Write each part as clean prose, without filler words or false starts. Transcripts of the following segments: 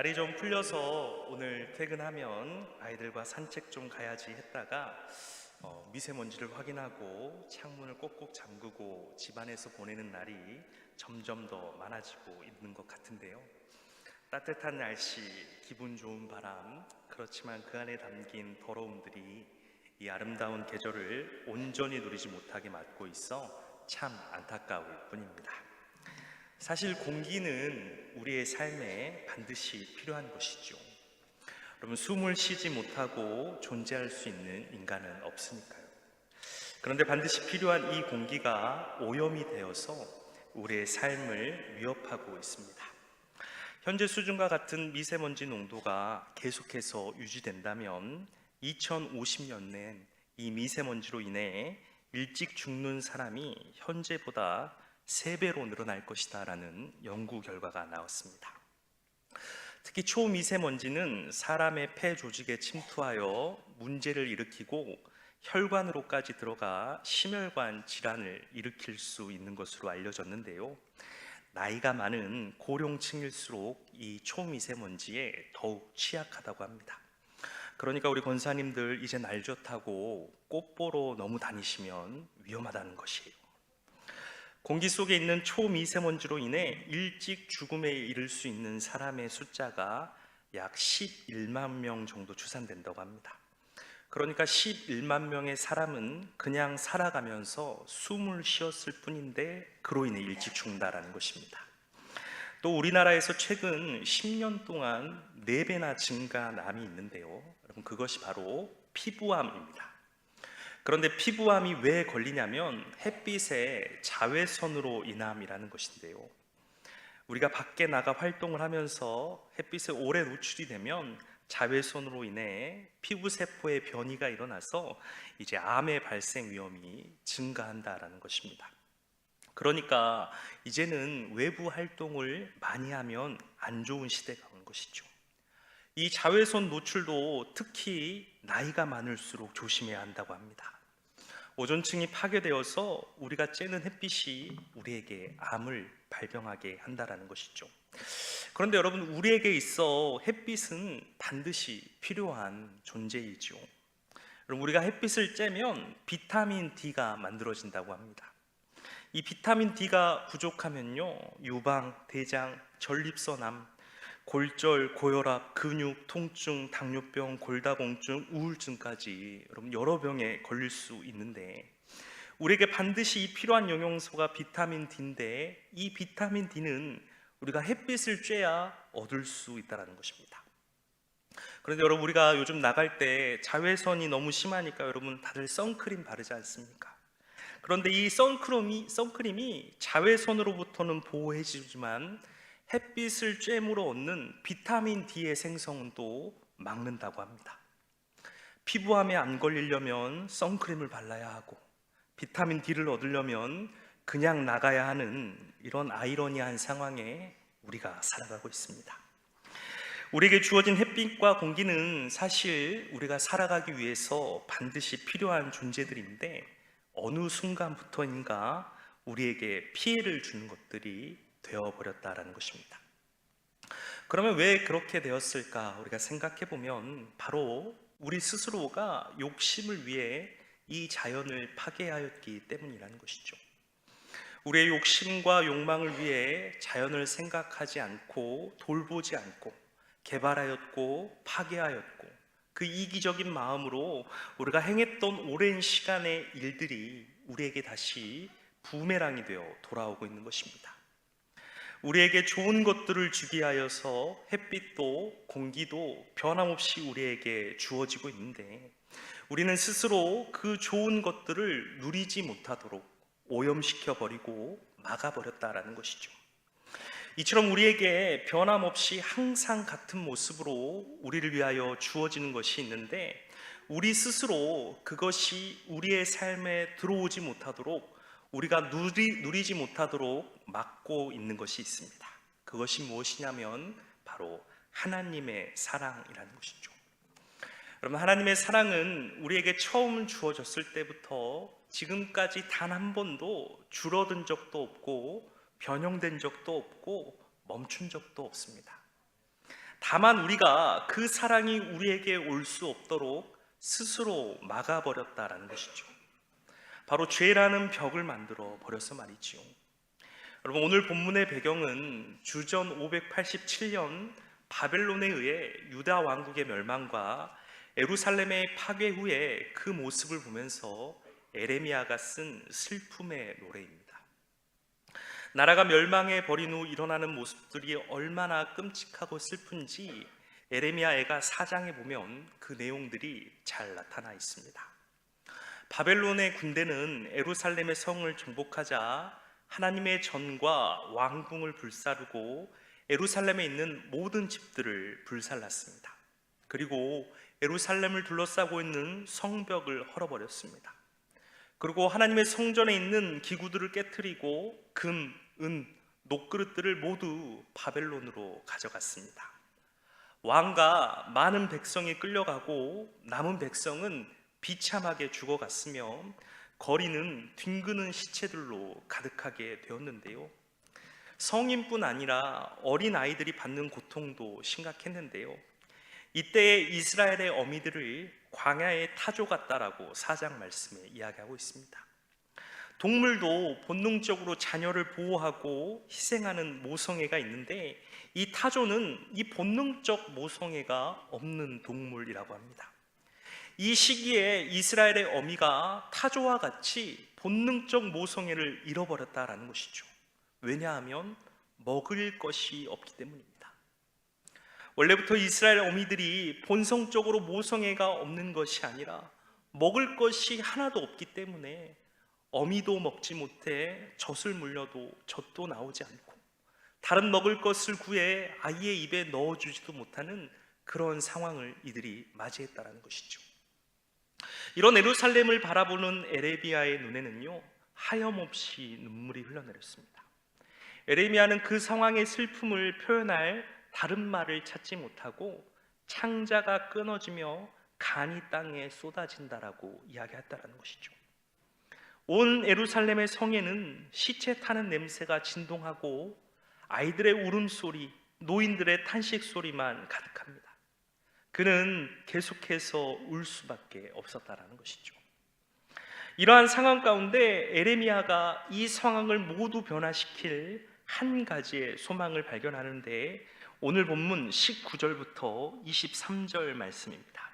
날이 좀 풀려서 오늘 퇴근하면 아이들과 산책 좀 가야지 했다가 미세먼지를 확인하고 창문을 꼭꼭 잠그고 집안에서 보내는 날이 점점 더 많아지고 있는 것 같은데요. 따뜻한 날씨, 기분 좋은 바람, 그렇지만 그 안에 담긴 더러움들이 이 아름다운 계절을 온전히 누리지 못하게 막고 있어 참 안타까울 뿐입니다. 사실 공기는 우리의 삶에 반드시 필요한 것이죠. 여러분, 숨을 쉬지 못하고 존재할 수 있는 인간은 없으니까요. 그런데 반드시 필요한 이 공기가 오염이 되어서 우리의 삶을 위협하고 있습니다. 현재 수준과 같은 미세먼지 농도가 계속해서 유지된다면 2050년엔 이 미세먼지로 인해 일찍 죽는 사람이 현재보다 3배로 늘어날 것이다 라는 연구 결과가 나왔습니다. 특히 초미세먼지는 사람의 폐 조직에 침투하여 문제를 일으키고 혈관으로까지 들어가 심혈관 질환을 일으킬 수 있는 것으로 알려졌는데요. 나이가 많은 고령층일수록 이 초미세먼지에 더욱 취약하다고 합니다. 그러니까 우리 권사님들 이제 날 좋다고 꽃 보러 너무 다니시면 위험하다는 것이에요. 공기 속에 있는 초미세먼지로 인해 일찍 죽음에 이를 수 있는 사람의 숫자가 약 11만 명 정도 추산된다고 합니다. 그러니까 11만 명의 사람은 그냥 살아가면서 숨을 쉬었을 뿐인데 그로 인해 일찍 죽는다라는 것입니다. 또 우리나라에서 최근 10년 동안 4배나 증가한 암이 있는데요. 여러분, 그것이 바로 피부암입니다. 그런데 피부암이 왜 걸리냐면 햇빛의 자외선으로 인함이라는 것인데요. 우리가 밖에 나가 활동을 하면서 햇빛에 오래 노출이 되면 자외선으로 인해 피부세포의 변이가 일어나서 이제 암의 발생 위험이 증가한다라는 것입니다. 그러니까 이제는 외부 활동을 많이 하면 안 좋은 시대가 온 것이죠. 이 자외선 노출도 특히 나이가 많을수록 조심해야 한다고 합니다. 오존층이 파괴되어서 우리가 쬐는 햇빛이 우리에게 암을 발병하게 한다는 것이죠. 그런데 여러분, 우리에게 있어 햇빛은 반드시 필요한 존재이죠. 여러분, 우리가 햇빛을 쬐면 비타민 D가 만들어진다고 합니다. 이 비타민 D가 부족하면요, 유방, 대장, 전립선암, 골절, 고혈압, 근육, 통증, 당뇨병, 골다공증, 우울증까지 여러분 여러 병에 걸릴 수 있는데 우리에게 반드시 필요한 영양소가 비타민 D인데 이 비타민 D는 우리가 햇빛을 쬐야 얻을 수 있다는 것입니다. 그런데 여러분, 우리가 요즘 나갈 때 자외선이 너무 심하니까 여러분 다들 선크림 바르지 않습니까? 그런데 이 선크림이 자외선으로부터는 보호해주지만 햇빛을 쬐므로 얻는 비타민 D의 생성도 막는다고 합니다. 피부암에 안 걸리려면 선크림을 발라야 하고 비타민 D를 얻으려면 그냥 나가야 하는 이런 아이러니한 상황에 우리가 살아가고 있습니다. 우리에게 주어진 햇빛과 공기는 사실 우리가 살아가기 위해서 반드시 필요한 존재들인데 어느 순간부터인가 우리에게 피해를 주는 것들이 되어버렸다라는 것입니다. 그러면 왜 그렇게 되었을까? 우리가 생각해 보면 바로 우리 스스로가 욕심을 위해 이 자연을 파괴하였기 때문이라는 것이죠. 우리의 욕심과 욕망을 위해 자연을 생각하지 않고 돌보지 않고 개발하였고 파괴하였고 그 이기적인 마음으로 우리가 행했던 오랜 시간의 일들이 우리에게 다시 부메랑이 되어 돌아오고 있는 것입니다. 우리에게 좋은 것들을 주기 하여서 햇빛도 공기도 변함없이 우리에게 주어지고 있는데 우리는 스스로 그 좋은 것들을 누리지 못하도록 오염시켜 버리고 막아버렸다라는 것이죠. 이처럼 우리에게 변함없이 항상 같은 모습으로 우리를 위하여 주어지는 것이 있는데 우리 스스로 그것이 우리의 삶에 들어오지 못하도록 우리가 누리지 못하도록 막고 있는 것이 있습니다. 그것이 무엇이냐면 바로 하나님의 사랑이라는 것이죠. 여러분, 하나님의 사랑은 우리에게 처음 주어졌을 때부터 지금까지 단 한 번도 줄어든 적도 없고 변형된 적도 없고 멈춘 적도 없습니다. 다만 우리가 그 사랑이 우리에게 올 수 없도록 스스로 막아버렸다라는 것이죠. 바로 죄라는 벽을 만들어 버려서 말이지요. 여러분, 오늘 본문의 배경은 주전 587년 바벨론에 의해 유다 왕국의 멸망과 예루살렘의 파괴 후에 그 모습을 보면서 에레미야가 쓴 슬픔의 노래입니다. 나라가 멸망해 버린 후 일어나는 모습들이 얼마나 끔찍하고 슬픈지 에레미야가 4장에 보면 그 내용들이 잘 나타나 있습니다. 바벨론의 군대는 예루살렘의 성을 정복하자 하나님의 전과 왕궁을 불사르고 예루살렘에 있는 모든 집들을 불살랐습니다. 그리고 예루살렘을 둘러싸고 있는 성벽을 헐어버렸습니다. 그리고 하나님의 성전에 있는 기구들을 깨트리고 금, 은, 녹그릇들을 모두 바벨론으로 가져갔습니다. 왕과 많은 백성이 끌려가고 남은 백성은 비참하게 죽어갔으며 거리는 뒹구는 시체들로 가득하게 되었는데요. 성인뿐 아니라 어린 아이들이 받는 고통도 심각했는데요. 이때 이스라엘의 어미들을 광야의 타조 같다라고 4장 말씀에 이야기하고 있습니다. 동물도 본능적으로 자녀를 보호하고 희생하는 모성애가 있는데 이 타조는 이 본능적 모성애가 없는 동물이라고 합니다. 이 시기에 이스라엘의 어미가 타조와 같이 본능적 모성애를 잃어버렸다라는 것이죠. 왜냐하면 먹을 것이 없기 때문입니다. 원래부터 이스라엘 어미들이 본성적으로 모성애가 없는 것이 아니라 먹을 것이 하나도 없기 때문에 어미도 먹지 못해 젖을 물려도 젖도 나오지 않고 다른 먹을 것을 구해 아이의 입에 넣어주지도 못하는 그런 상황을 이들이 맞이했다는 것이죠. 이런 예루살렘을 바라보는 에레미야의 눈에는요, 하염없이 눈물이 흘러내렸습니다. 에레미야는 그 상황의 슬픔을 표현할 다른 말을 찾지 못하고 창자가 끊어지며 간이 땅에 쏟아진다라고 이야기했다는 것이죠. 온 예루살렘의 성에는 시체 타는 냄새가 진동하고 아이들의 울음소리, 노인들의 탄식소리만 가득합니다. 그는 계속해서 울 수밖에 없었다라는 것이죠. 이러한 상황 가운데 에레미야가 이 상황을 모두 변화시킬 한 가지의 소망을 발견하는데 오늘 본문 19절부터 23절 말씀입니다.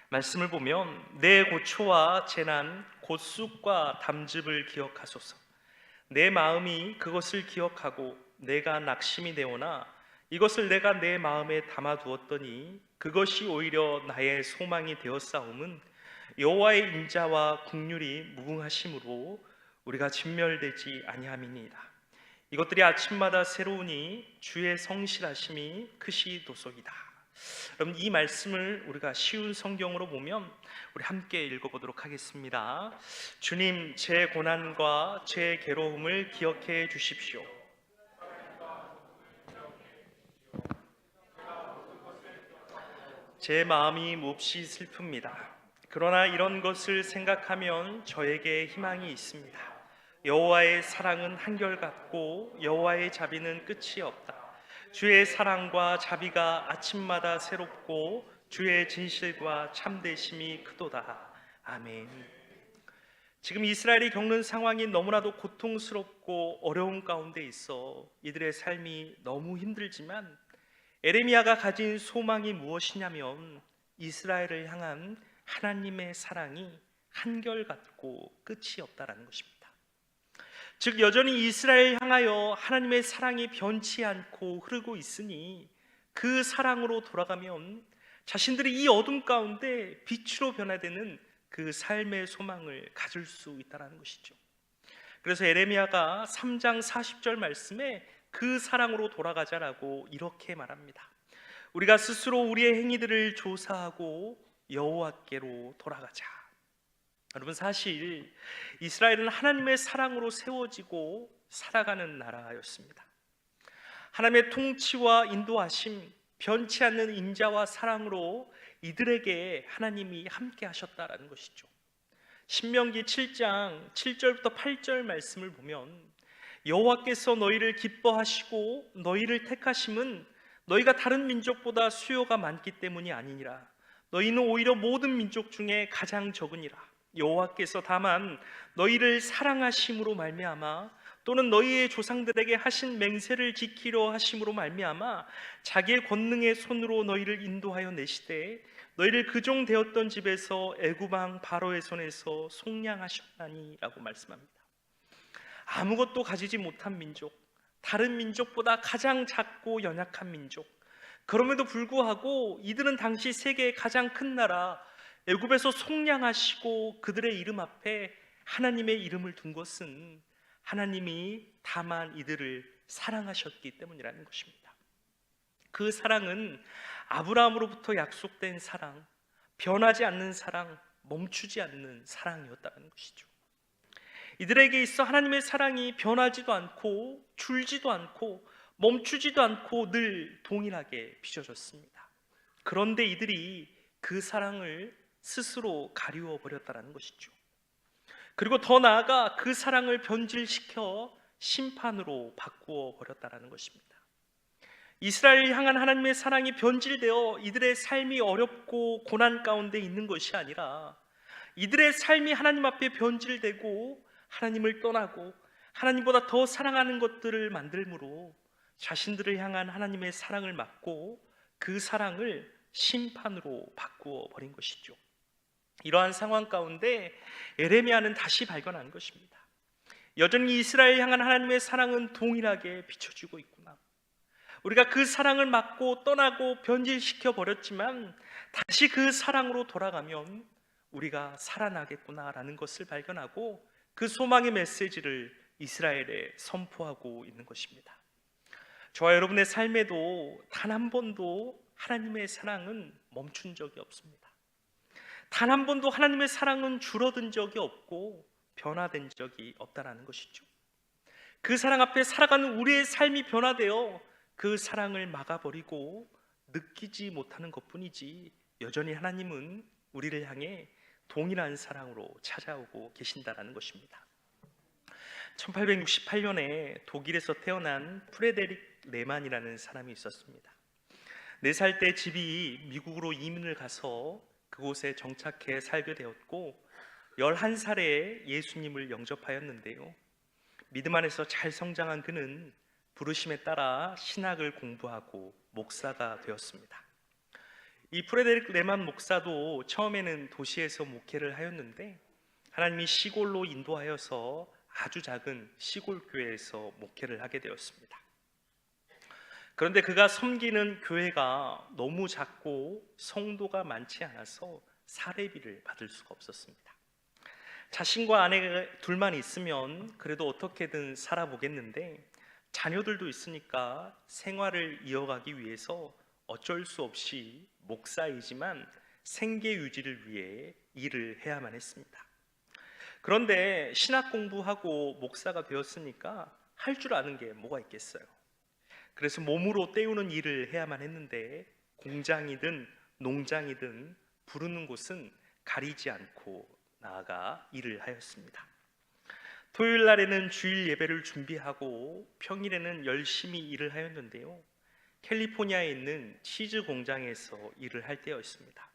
말씀을 보면 내 고초와 재난 곧 쑥과 담즙을 기억하소서. 내 마음이 그것을 기억하고 내가 낙심이 되오나 이것을 내가 내 마음에 담아두었더니 그것이 오히려 나의 소망이 되었사옴은 여호와의 인자와 긍휼이 무궁하심으로 우리가 진멸되지 아니함이니이다. 이것들이 아침마다 새로우니 주의 성실하심이 크시도소이다. 여러분, 이 말씀을 우리가 쉬운 성경으로 보면 우리 함께 읽어보도록 하겠습니다. 주님, 제 고난과 제 괴로움을 기억해 주십시오. 제 마음이 몹시 슬픕니다. 그러나 이런 것을 생각하면 저에게 희망이 있습니다. 여호와의 사랑은 한결같고 여호와의 자비는 끝이 없다. 주의 사랑과 자비가 아침마다 새롭고 주의 진실과 참되심이 크도다. 아멘. 지금 이스라엘이 겪는 상황이 너무나도 고통스럽고 어려운 가운데 있어 이들의 삶이 너무 힘들지만 에레미야가 가진 소망이 무엇이냐면 이스라엘을 향한 하나님의 사랑이 한결같고 끝이 없다라는 것입니다. 즉 여전히 이스라엘 향하여 하나님의 사랑이 변치 않고 흐르고 있으니 그 사랑으로 돌아가면 자신들이 이 어둠 가운데 빛으로 변화되는 그 삶의 소망을 가질 수 있다는 것이죠. 그래서 에레미야가 3장 40절 말씀에 그 사랑으로 돌아가자라고 이렇게 말합니다. 우리가 스스로 우리의 행위들을 조사하고 여호와께로 돌아가자. 여러분, 사실 이스라엘은 하나님의 사랑으로 세워지고 살아가는 나라였습니다. 하나님의 통치와 인도하심, 변치 않는 인자와 사랑으로 이들에게 하나님이 함께 하셨다라는 것이죠. 신명기 7장 7절부터 8절 말씀을 보면 여호와께서 너희를 기뻐하시고 너희를 택하심은 너희가 다른 민족보다 수요가 많기 때문이 아니니라. 너희는 오히려 모든 민족 중에 가장 적으니라. 여호와께서 다만 너희를 사랑하심으로 말미암아 또는 너희의 조상들에게 하신 맹세를 지키려 하심으로 말미암아 자기의 권능의 손으로 너희를 인도하여 내시되 너희를 그종 되었던 집에서 애굽 왕 바로의 손에서 속량하셨나니라고 말씀합니다. 아무것도 가지지 못한 민족, 다른 민족보다 가장 작고 연약한 민족, 그럼에도 불구하고 이들은 당시 세계의 가장 큰 나라 애굽에서 속량하시고 그들의 이름 앞에 하나님의 이름을 둔 것은 하나님이 다만 이들을 사랑하셨기 때문이라는 것입니다. 그 사랑은 아브라함으로부터 약속된 사랑, 변하지 않는 사랑, 멈추지 않는 사랑이었다는 것이죠. 이들에게 있어 하나님의 사랑이 변하지도 않고 줄지도 않고 멈추지도 않고 늘 동일하게 빚어졌습니다. 그런데 이들이 그 사랑을 스스로 가리워 버렸다는 것이죠. 그리고 더 나아가 그 사랑을 변질시켜 심판으로 바꾸어 버렸다는 것입니다. 이스라엘을 향한 하나님의 사랑이 변질되어 이들의 삶이 어렵고 고난 가운데 있는 것이 아니라 이들의 삶이 하나님 앞에 변질되고 하나님을 떠나고 하나님보다 더 사랑하는 것들을 만들므로 자신들을 향한 하나님의 사랑을 막고 그 사랑을 심판으로 바꾸어 버린 것이죠. 이러한 상황 가운데 에레미야는 다시 발견한 것입니다. 여전히 이스라엘 향한 하나님의 사랑은 동일하게 비춰지고 있구나. 우리가 그 사랑을 막고 떠나고 변질시켜 버렸지만 다시 그 사랑으로 돌아가면 우리가 살아나겠구나라는 것을 발견하고 그 소망의 메시지를 이스라엘에 선포하고 있는 것입니다. 저와 여러분의 삶에도 단 한 번도 하나님의 사랑은 멈춘 적이 없습니다. 단 한 번도 하나님의 사랑은 줄어든 적이 없고 변화된 적이 없다는 것이죠. 그 사랑 앞에 살아가는 우리의 삶이 변화되어 그 사랑을 막아버리고 느끼지 못하는 것뿐이지 여전히 하나님은 우리를 향해 동일한 사랑으로 찾아오고 계신다는 것입니다. 1868년에 독일에서 태어난 프레데릭 레만이라는 사람이 있었습니다. 4살 때 집이 미국으로 이민을 가서 그곳에 정착해 살게 되었고 11살에 예수님을 영접하였는데요. 믿음 안에서 잘 성장한 그는 부르심에 따라 신학을 공부하고 목사가 되었습니다. 이 프레데릭 레만 목사도 처음에는 도시에서 목회를 하였는데 하나님이 시골로 인도하여서 아주 작은 시골 교회에서 목회를 하게 되었습니다. 그런데 그가 섬기는 교회가 너무 작고 성도가 많지 않아서 사례비를 받을 수가 없었습니다. 자신과 아내 둘만 있으면 그래도 어떻게든 살아보겠는데 자녀들도 있으니까 생활을 이어가기 위해서 어쩔 수 없이 목사이지만 생계 유지를 위해 일을 해야만 했습니다. 그런데 신학 공부하고 목사가 되었으니까 할 줄 아는 게 뭐가 있겠어요. 그래서 몸으로 때우는 일을 해야만 했는데 공장이든 농장이든 부르는 곳은 가리지 않고 나아가 일을 하였습니다. 토요일 날에는 주일 예배를 준비하고 평일에는 열심히 일을 하였는데요. 캘리포니아에 있는 치즈 공장에서 일을 할 때였습니다.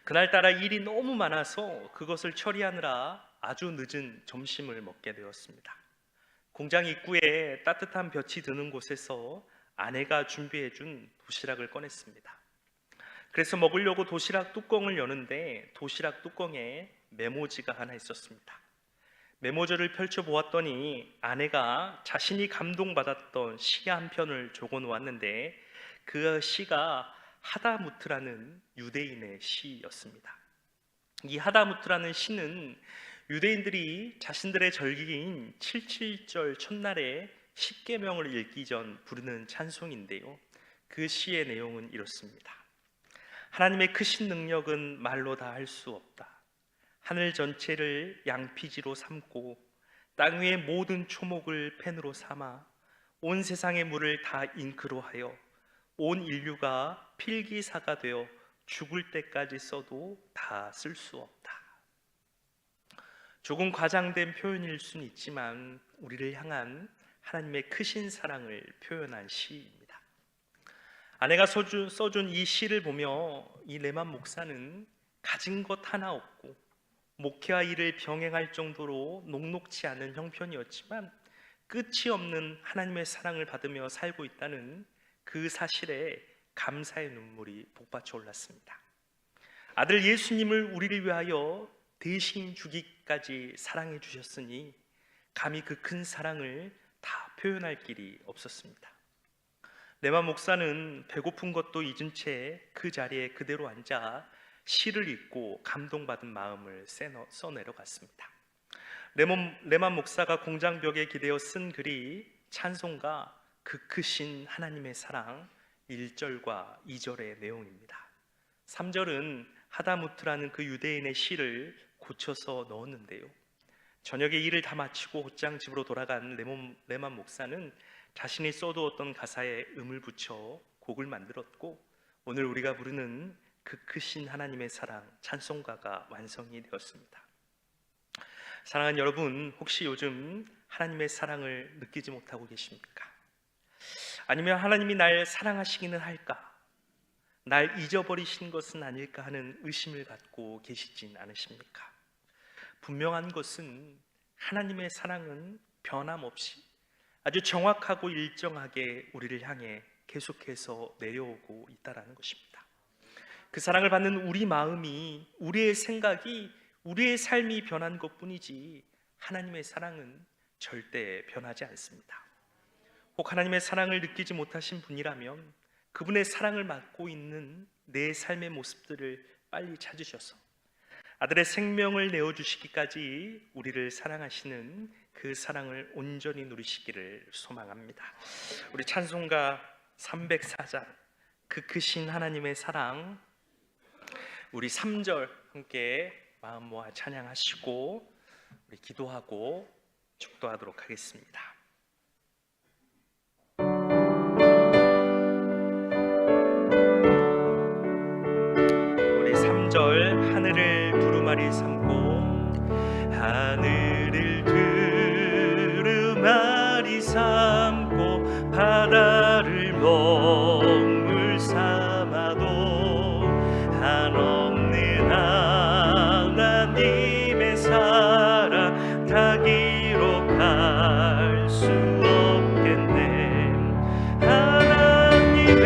그날따라 일이 너무 많아서 그것을 처리하느라 아주 늦은 점심을 먹게 되었습니다. 공장 입구에 따뜻한 볕이 드는 곳에서 아내가 준비해준 도시락을 꺼냈습니다. 그래서 먹으려고 도시락 뚜껑을 여는데 도시락 뚜껑에 메모지가 하나 있었습니다. 메모지를 펼쳐보았더니 아내가 자신이 감동받았던 시 한 편을 적어 놓았는데 그 시가 하다무트라는 유대인의 시였습니다. 이 하다무트라는 시는 유대인들이 자신들의 절기인 77절 첫날에 십계명을 읽기 전 부르는 찬송인데요. 그 시의 내용은 이렇습니다. 하나님의 크신 능력은 말로 다 할 수 없다. 하늘 전체를 양피지로 삼고 땅 위의 모든 초목을 펜으로 삼아 온 세상의 물을 다 잉크로 하여 온 인류가 필기사가 되어 죽을 때까지 써도 다 쓸 수 없다. 조금 과장된 표현일 수는 있지만 우리를 향한 하나님의 크신 사랑을 표현한 시입니다. 아내가 써준 이 시를 보며 이 레만 목사는 가진 것 하나 없고 목회와 일을 병행할 정도로 녹록지 않은 형편이었지만 끝이 없는 하나님의 사랑을 받으며 살고 있다는 그 사실에 감사의 눈물이 복받쳐 올랐습니다. 아들 예수님을 우리를 위하여 대신 주기까지 사랑해 주셨으니 감히 그 큰 사랑을 다 표현할 길이 없었습니다. 레만 목사는 배고픈 것도 잊은 채 그 자리에 그대로 앉아 시를 읽고 감동받은 마음을 써내려갔습니다. 레만 목사가 공장벽에 기대어 쓴 글이 찬송가 그 크신 하나님의 사랑 1절과 2절의 내용입니다. 3절은 하다무트라는 그 유대인의 시를 고쳐서 넣었는데요, 저녁에 일을 다 마치고 곧장 집으로 돌아간 레만 목사는 자신이 써두었던 가사에 음을 붙여 곡을 만들었고 오늘 우리가 부르는 그 크신 하나님의 사랑 찬송가가 완성이 되었습니다. 사랑하는 여러분, 혹시 요즘 하나님의 사랑을 느끼지 못하고 계십니까? 아니면 하나님이 날 사랑하시기는 할까? 날 잊어버리신 것은 아닐까 하는 의심을 갖고 계시진 않으십니까? 분명한 것은 하나님의 사랑은 변함없이 아주 정확하고 일정하게 우리를 향해 계속해서 내려오고 있다는 것입니다. 그 사랑을 받는 우리 마음이, 우리의 생각이, 우리의 삶이 변한 것뿐이지 하나님의 사랑은 절대 변하지 않습니다. 혹 하나님의 사랑을 느끼지 못하신 분이라면 그분의 사랑을 맡고 있는 내 삶의 모습들을 빨리 찾으셔서 아들의 생명을 내어주시기까지 우리를 사랑하시는 그 사랑을 온전히 누리시기를 소망합니다. 우리 찬송가 304장 그 크신 하나님의 사랑, 우리 3절 함께 마음 모아 찬양하시고 우리 기도하고 축도하도록 하겠습니다. 우리 3절 하늘을 두루마리 삼고 하늘을 두루마리 삼고 바다를 먹물 삼아도 한없는 하나님의 사랑 다 기록할 수 없겠네. 하나님의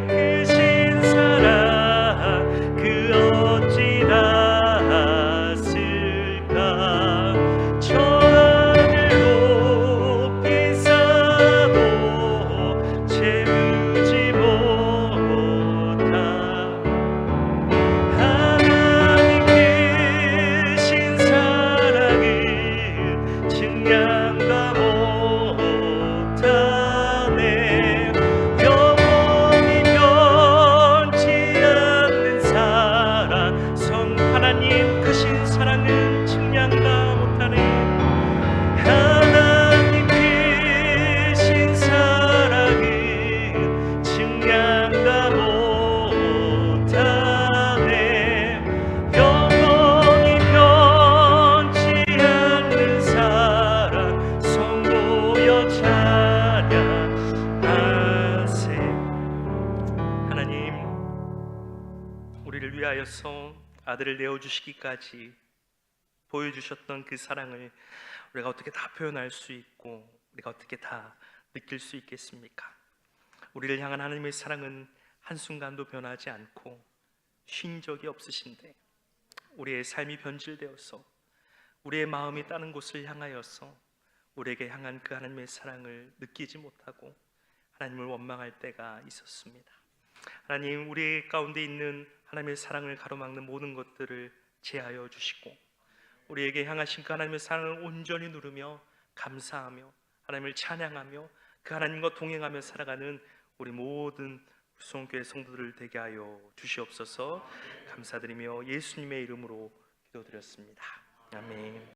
크신 사랑 그 어찌 닿았을까. 저 하늘 높이 쌓아도 채우지 못한 하나님 크신 사랑은 증량다 못하네. 영원히 변치 않는 사랑, 성 하나님 크신 사랑은 증량다 못하네. 하나님 크신 사랑은 증량다 못하네. 영원히 변치 않는 사랑 선보여 찬양하세. 하나님, 우리를 위하여서 아들을 내어주시기까지 보여주셨던 그 사랑을 우리가 어떻게 다 표현할 수 있고 우리가 어떻게 다 느낄 수 있겠습니까? 우리를 향한 하나님의 사랑은 한순간도 변하지 않고 쉰 적이 없으신데 우리의 삶이 변질되어서 우리의 마음이 다른 곳을 향하여서 우리에게 향한 그 하나님의 사랑을 느끼지 못하고 하나님을 원망할 때가 있었습니다. 하나님, 우리 가운데 있는 하나님의 사랑을 가로막는 모든 것들을 제하여 주시고 우리에게 향하신 그 하나님의 사랑을 온전히 누르며 감사하며 하나님을 찬양하며 그 하나님과 동행하며 살아가는 우리 모든 수원교회 성도들을 되게 하여 주시옵소서. 감사드리며 예수님의 이름으로 기도드렸습니다. 아멘.